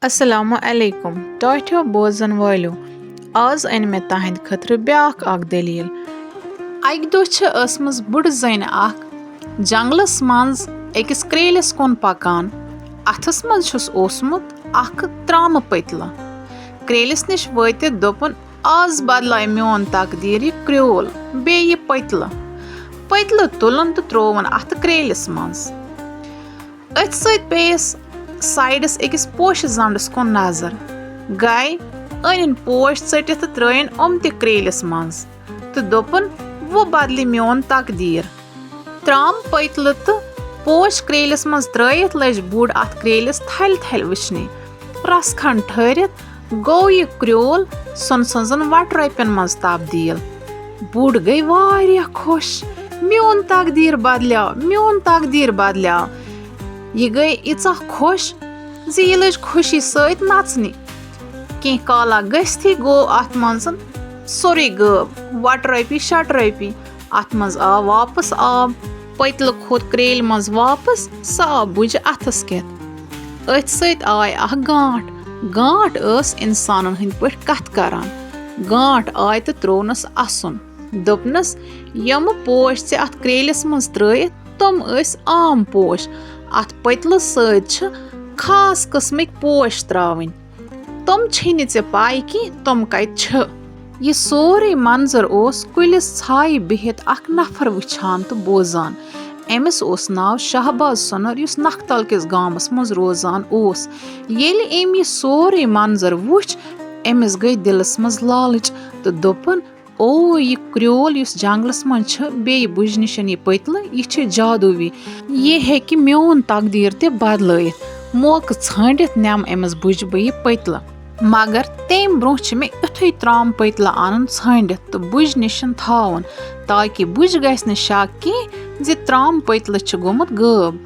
अस्सलामु अलैकुम टॉठ्यो बोजन वालो आज अन मे तहद खतर ब्याख अख दलील अक दो ٲسمٕژ बुढ़ जन अख जंगलस मज अकिस क्रेलिस कुन पकान अथस मज छुस ओसमुत अख त्राम पतला क्रेलिस निश वातित दोपन आज बदलाय मोन तकदीर ये क्रोल बे ये पतला तुलन तो त्रोवन अथ क्रेलिस मज अथ सत पेस साइडस अकिस पोश जंडस कुन नजर गई अन पोश चटित त्रयन ते क्रेलिस मज तो दोपन वो बदली मोन तकदीर त्राम पतल तो पोश क्रेलिस मज त्रयित लज बुढ़ अथ क्रेलिस थल थल वचने रस खंड ठहरित गो ये क्रोल सन सजन वट रपन मज तब्दील बुढ़ गई वारिया खुश मोन तकदीर बदलिया ये गई इचा खुश जी ये लज खुशी सत नचने कह काला गस्थी गो अत मज सोरे गब वट रपी शट रपी अत मज आव वापस आब पतल खोत क्रेल मज वापस स आव बुझ अथस केत अथ सत आय अह गांठ इंसानन हंद पे कथ करान गांठ आय तो त्रोनस असुन दोपनस यम पोश से अथ क्रेलिस मज त्रयित तम आम पोश अथ पतल सत खास किस्मिक पोश त्रावन तम छे ऐ पाई कि तम कत ये सोरे मंजर ओस कुलिस छाय बिहित अख नफर वुछान तो बोजान एमिस ओस नाव शहबाज सुनर युस नखतल किस गामस मज रोजान ओस येल एम ये सोरे मंजर वुछ एमिस गई दिलस मज लालच तो दोपन ओ ये क्रोल युस जंगलस मज बे बुझ निशन ये पतल ये जादुवी ये है कि मोन तकदीर ते बदलत मौक छांडित नम एमस बुझ बह ये पतल मगर तम ब्रोह मे युथुई त्राम पतल अन छांडित तो बुझ निशन थावन ताकि बुझ गस शक कह जि त्राम पतल गोमुत गब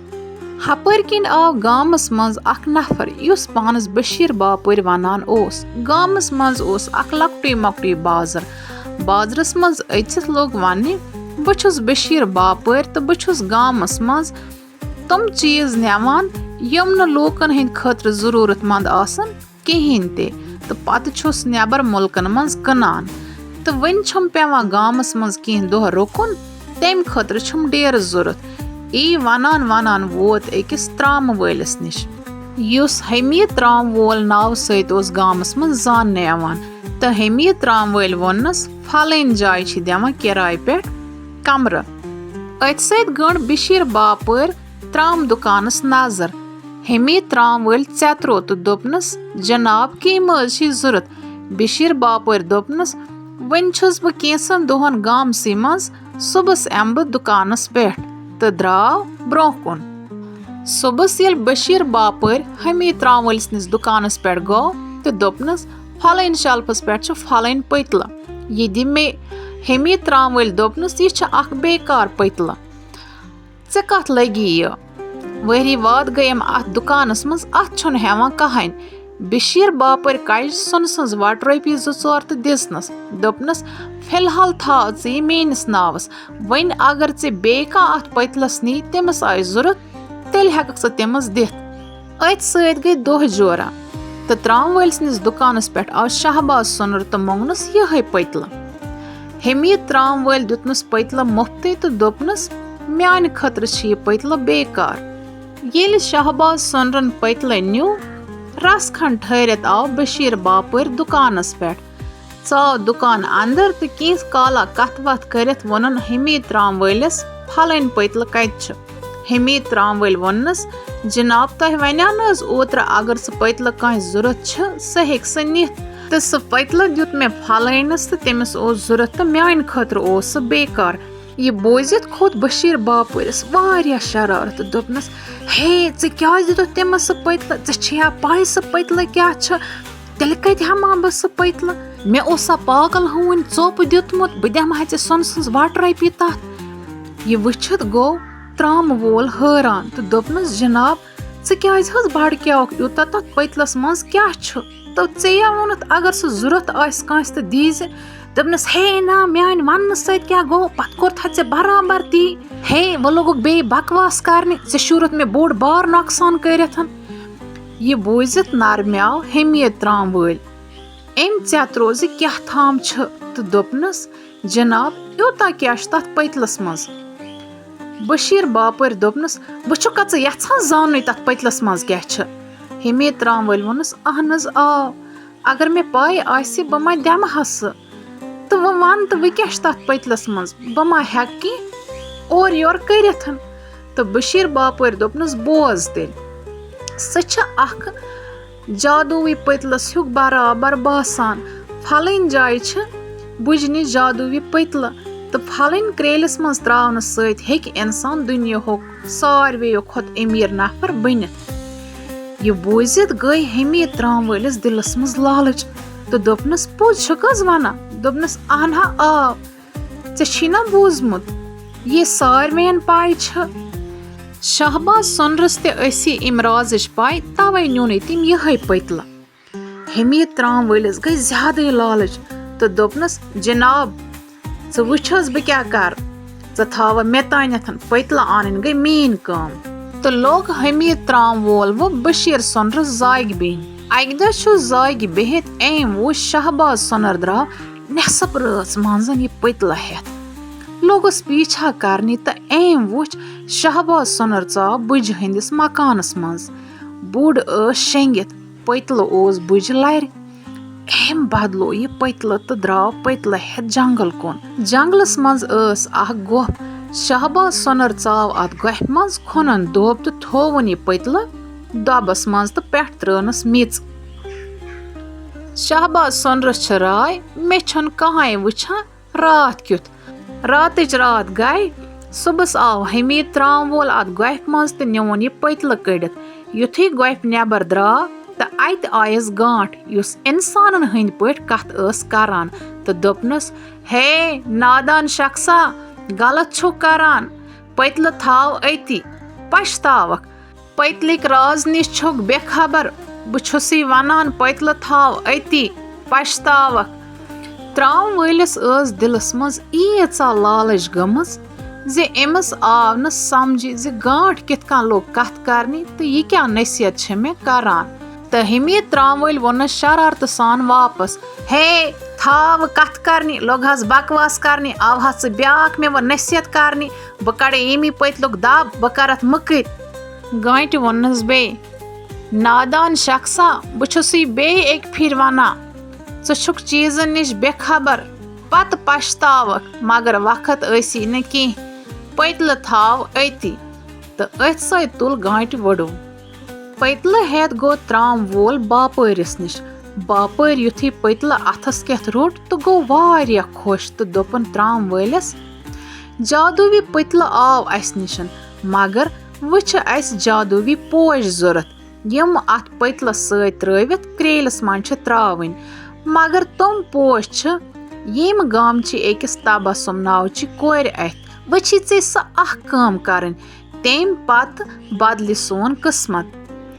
हपर किन आव गामस मज अख नफर युस पानस बशीर बापर वनान ओस गामस मज ओस अख लकटुई मकटुई बाजरस मज अचित लोग वन्ने बछुस बशीर बापर तो बछुस गामस मज तम चीज नेवान यम न लोकन हंद खतर जरूरतमंद आसन कहें ते तो पत छुस नेबर मुल्कन मज कनान तो वन छम पेवान गामस मज कह दोह रुकुन तम खतर छम डेर जरूरत ई वनान वोत अकिस त्राम वलिस निश युस हमी त्राम वोल नाव सत ओस गामस मज जानने यवान तो हमी त्राम वल वोनस फलन जाय छी देवान किराय पे कमर अत सत गण बशीर बापर त्राम दुकानस नजर हमी त्राम वल चतरो तो दोपनस जनाब कम जरूरत बशीर बापर दोपनस वन छुस बह कैसन दोहन गामसी मज सुबस एम बह दुकानस पे तो द्राव ब्रोह कुन सुबस ये बशीर बापर हमी त्राम वलिस निस दुकानस पे गो तो दोपनस फलन शेल्फस पे फलन पतल ये दि मे हमी त्राम वल दोपनस यह अख बेकार पतल ऐ कत लगी यह वरी वाद गयम अत दुकानस मज अत छुन हेवान कहन बशीर बापर कज सुन सज वट रपी जोर तो दिसनस दोपनस फिलहाल था ये मेनिस नावस वन अगर ऐ बे अत पतलस नी तमिस आय जरूरत तेल हेक स तमिस दित अत सत गई दोह जोरा तो त्राम वलिस निस दुकानस पे आव शहबाज सुनर तो मोंगनस यह पतल हमी त्राम वल दुतनस पतल मुफ्त तो दोपनस म्यान खतर यह पतल बेकार ये शहबाज सुनरन पतल न्यू रस खंड ठहरित आव बशीर बापर दुकानस पे चाव दुकान अंदर तो कह काला कथ वथ करित वोनन हमी त्राम वलिस फलन पतल कत हमी त्राम वल वोनस जनाब तह वनान ओत्र अगर सह पतल कह जरूरत सह हेक सह नित तो सह पतल दुत मे फलनस तो तमिस जरूरत तो म्यान खतर सह बेकार ये बोजित खोत बशीर बापरस वारिया शरारत दोपनस हे ऐ क्या दितो तमिस सह पतल ऐ पाई सह पतल क्या तेल कत हमा बह सह पतल मे ओसा पागल हून चोप दितमुत बह दिमा ऐ सुन सज वट रपी तथ ये वुछित गो त्राम वोल हैरान तो दोपनस जनाब ऐ क्या भड़क्यावक यूता तथ पतलस मज क्या तो ऐ वोनुत अगर सह जरूरत आस कांस तो दीज दोपनस हे ना म्यान वन सत क्या गो पत कोर ऐ बराबर ती हे वो लोगुक बे बकवास करने ऐ शुरत मे बोड़ बार नुकसान करित यह बूझित नरम्याव हमीद त्राम वल अम चेत्रो ज क्या थाम तो दोपनस जनाब यूता क्या तथ पतलस मज बशीर बापर दोपनस बह यहां जान तथ पतलस मज क्या हमीद त्राम वल वोनस अहन आ अगर मे पाई आसि बह मा दमहा सह तो वह वन तो वह क्या तथ पतलस मज बह मा हेक कि और योर करिथ तो बशीर बापर दोपनस बोज तेल सह जादुई पतलस हुक बराबर बासान फलन जाय बुझने जादुई पतल तो फलन क्रेलस मज त्रावन सत हेक इंसान दुनियाहुक सारवेयो खोत अमीर नफर बनित यह बूझित गई हमीद त्राम वलिस दिलस मज लालच तो दोपनस पोज छकस वना दोपनस अहन आ ऐ ना बूझमुत ये सारवेन पाई शहबाज सोनरस ते इमराज पाई तवे नुन तम यह पतल हमीद त्राम वलिस गई ज्यादा लालच तो दोपनस जनाब वुच बह क्या कर थाव मे तानथ पतल आन गई मीन काम तो लोग हमीद त्राम वोल वो बशीर सोनरस जाग बेन अक दह जाग बिहित अम वो शहबाज सोनर द्राव नेसफ रात मजन यह पतल हेथ लोगस पीछा करने तो अम वुच शहबाज सोनर चाव बुज हंदिस मकानस मज बुड़ शेंगित पतल ओस बुज लर अम बदलो यह पतल तो द्राव पतल हेथ जंगल कुन जंगलस मज गोफ शहबाज सोनर चाव अत गोफ मज खुनन दोब तो थोवन यह पतल दोबस मज तो पेठ त्रनस मिच शहबाज सोनरस राय मे छन कहां वुछान रात क्युथ रातच रात गई सुबस आव हमीद त्राम वोल अत गोफ मज तो निवन यह पतल कड़ित युथी गोफ नेबर द्राव तो अत आयस गांठ युस इंसानन हंद पट कथ करान तो दोपनस हे नादान शख्सा गलत छु करान पतल थाव अति पछतावक पतलिक राज निश छुक बेखबर बुछुसी वनान पतल थाव अति पछतावक त्राम वलिस दिलस मज ईचा लालच गमज जे अमस आव न समझ जे गांठ कित कन लोग कथ करने तो यह क्या नसीहत छे मे करान तो हमीद त्राम वल वोन शरारत सान वापस हे थाव कथ करने लोग बकवास करने आव ब्याक मे वो नसीहत करने बह कड़े यमी पतलुक दब बह करथ मुकर गांठ वोनस बे नादान शख्सा बुछुसी बे एक फिर वना छुक चीजन निश बेखबर पत पछतावक मगर वक्त ऐसी न कह पतल थाव अति तो अथ सत तुल गांठ वडो पतल हेत गो त्राम वोल बापरिस निश बापर युथी पतल अथस केथ रोट तो गो वारिया खुश तो दोपन त्राम वलिस जादुई पतल आव अस निशन मगर वुछ अस जादुई पोश जरूरत यम अथ पतल सत त्रवित क्रेलस मन त्रावन मगर तुम पोश यम गाम अकिस तबसुम नाव कोर अथ वछी ऐ सह काम करन तम पत बदल सोन किस्मत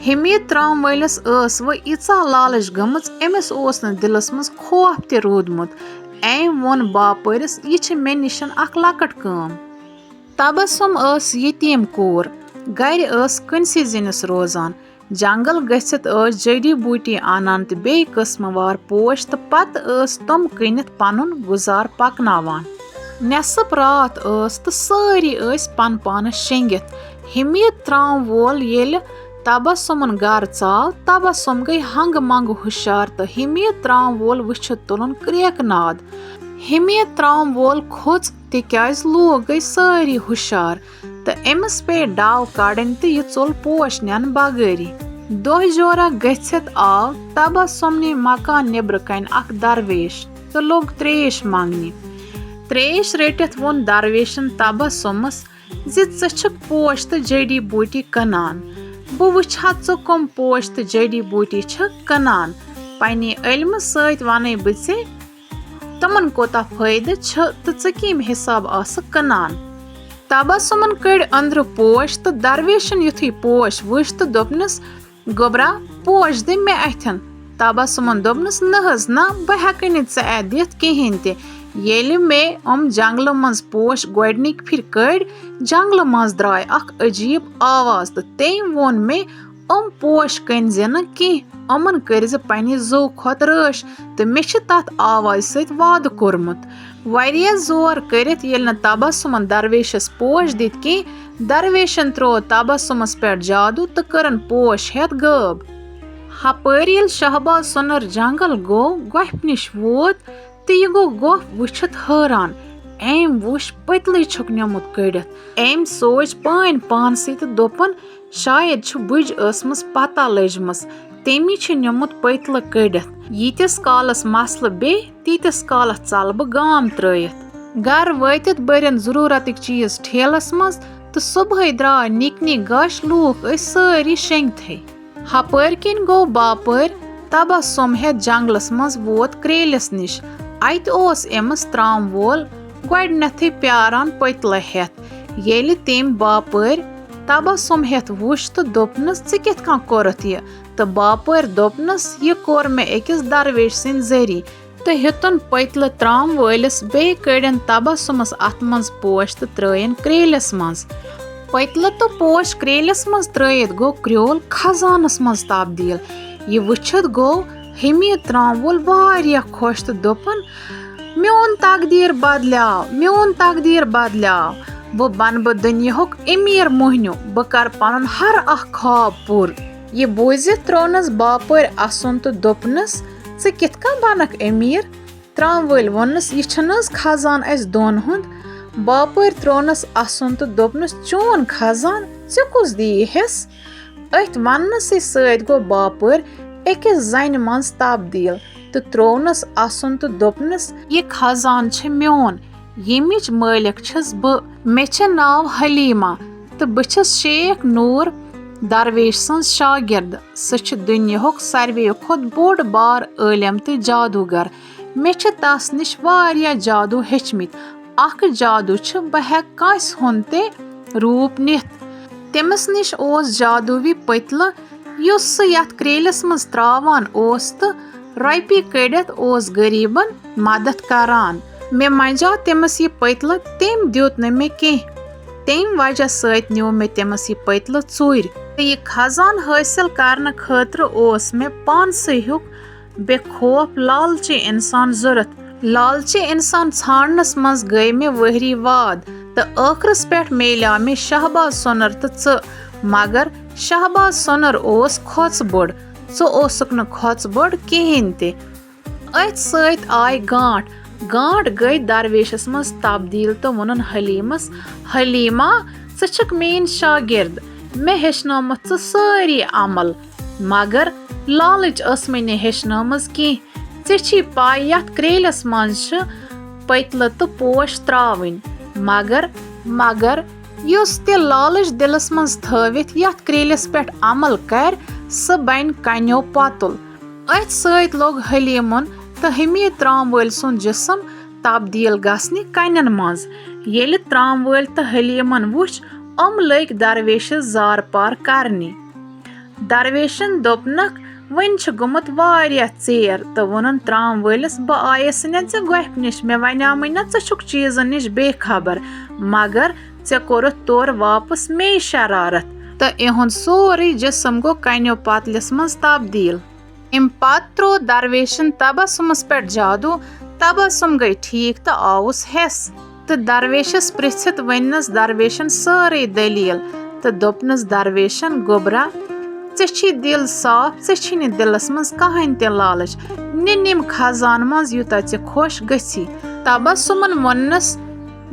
हमीद त्राम वलिस वो ईचा लालच गमज अमिस ओस न दिलस मज खौफ ते रूदमुत अम वोन बापरिस यह मे निशन अख लकट काम तबसुम यतीम कोर गर कनसी जिनिस रोजान जंगल गसित जड़ी बूटी आनान तो बे किस्मवार पोश तो पत तम कनित पनुन गुजार पकनावान नेसफ रात तो सारी पन पानस शेंगित हमीद त्राम वोल येल तबसुमन गर चाव तबसुम गई हंग मंग हुशार तो हमीद त्राम वोल वुछित तुलन क्रेक नाद हमीद त्राम वोल खोज तिक्याज लोग गई सारी हुशार तो अमिस पे डाव कड़न तो यह चोल पोश नन बगरी दह जोरा गसित आव तबसुमने मकान नेबर कन अख दरवेश तो लोग त्रेश मांगने त्रेश रटित वोन दरवेशन तबसुमस जे छुक पोश तो जड़ी बूटी कनान बह वुछा च कम पोश तो जड़ी बूटी कनान पन्ने इल्म सत वन बे तमन कोता फायदे तो च कम हिसाब कनान तबसुमन कड़ अंदर पोश तो दरवेशन युथी पोश वुछ तो दोपनस गोबरा पोश दे मे अथन तबसुमन दोपनस न बह हेक दित कहें ते येले मे जंगल मज पोश गोडनिक फिर कड़ जंगल मज द्राय अख अजीब आवाज तो तम वोन मे पोश कन की अमन कर पन्ने जो खोत रश तो मे तथ आवाज सत वाद कोरमुत वारिया जोर करित येल न तबस्सुमन दरवेशस पोश दित की दरवेशन त्रो तबस्सुमस पे जादू तो करन पोश हेत गब हपर येल शहबाज सुनर जंगल गो गोफ निश वोत तो यह गो गोफ वुछत हैरान एम वुछ पतलु छुक निमुत कड़ित एम सोच पान पान सत दोपन शायद छु बुझ असमस पता लजमस तेमी छ निमुत पतल कड़ित यीतिस कालस मसल बे तीतिस कालस चल बह गाम त्रयित घर वातित बरन जरूरतक चीज ठेलस मज तो सुबह द्राय निक निक गश लूक सारी शेंगथे हपर किन गो बापर तबस्सुम हेत जंगलस मज वोत क्रेलिस निश अत ओस एमस त्राम वोल गोडनेथै प्यारान पतल हेत येलि तेम बापर तबस्सुम हेत वुछ तो दोपनस ज कित कन कोरत यह तो बापर दोपनस यह कोर मे अकिस दरवेश सिंद जरी तो हेतुन पतल त्राम वलिस बे कड़न तबस्सुमस अत मज पोश तो त्रयन क्रेलिस मज पतल तो पोश क्रेलिस मज त्रयित गो क्रोल खजानस मज तब्दील यह वुछत गो हमीद त्राम वोल वारिया खुश तो दोपन म्योन तकदीर बदलाव बह बन बह दुनियाहुक अमीर मोहन्यु बह कर पनुन हर अख ख्वाब पूर यह बोजित त्रोनस बापर असुन तो दोपनस ज कित कन बनक अमीर त्राम वल वोनस यह छनस खजान अस दोन हुंद बापर त्रोनस असुन तो दोपनस चोन खजान ज कुस दी हिस अथ वन्नस सत गो बापर अकिस जन मज तब्दील तो त्रोनस असुन तो दोपनस यह खजान छ म्योन यमिच मालिक छस बह मे छ नाव हलीमा तो बह छस शेख नूर दरवेश सन्स शागिर्द सह दुनियाहुक सारवे खोत बोड़ बार आलिम तो जादूगर मे छ तस निश वारिया जादू हेचमित अख जादू छ बह हेक कांस हुंद ते रूप नित तमस निश ओस जादूवी पतल युस यथ क्रेलिस मज त्रावान ओस तो रॉपी कड़ित ओस गरीबन मदद करान मे मंजा तमस यह पतल तम दित न मे कह तम वजह सत न्यू मे तमस यह पतल चूर यह खजान हासिल करने खतर ओस मे पानसे हुक बेखौफ लालची इंसान जरूरत लालची इंसान छानस मज गई मे वहरी वाद तो आखरस पे मिला मे शहबाज सुनर तो च मगर शहबाज सुनर ओस खोच बोड़ च ओसुक न खोच बोड़ कहें ते अत सत आय गांठ गई दरवेशस मज तब्दील तो वोनन हलीमस हलीमा च मेन शागिर्द मे हेचनमुत च सारी अमल मगर लालच मे ने हेचनमज कह ची पाई यथ क्रेलिस मज पतल तो पोश त्रावन मगर युस ते लालच दिलस मज थवित यथ क्रेलिस पे अमल कर स बन कन्यो पतुल अत सत लोग हलीमन तो हमीद त्राम वल सुन जिसम तब्दील गसने कन्न मज येल त्राम वल तो हलीमन वुछ लग दरवेशस जार पार करने दरवेशन दोपनक वन गुमुत वारिया चेर तो वोनन त्राम वलिस बह आयस न ऐ गोफ निश मे वनाम न छुक चीजन निश बेखबर मगर ऐ कोरुत तोर वापस मे शरारत तो इहुंद सोरे जिसम गो कन्यो पतलिस मज तब्दील अम पत त्रो दरवेशन तबस्सुमस पे जादू तबस्सुम गई ठीक तो आउस हेस तो दरवेशस पृछित वनस दरवेशन सारे दलील तो दोपनस दरवेशन गोबरा ची दिल साफ ची दिलस मज कहान ते लालच निम खजान मज यूता ऐ खुश गसी तबस्सुमन वोनस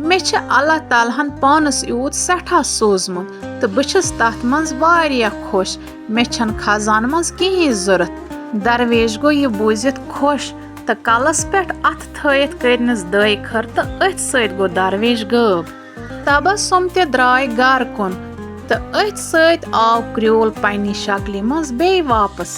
मे अल्लाह तालहन पानस यूत सठा सोजमुत तो बस तथ मज वारिया खुश मे छन खजान मज कहीं जरूरत दरवेश गो यह बूजित खुश तो कलस पे अथ थत करनस दय खर तो अथ सत गो दरवेश गब तबस्सुम ते द्राय घर कुन तो अथ सत आव क्रोल पन्नी शक्ल मज बे वापस।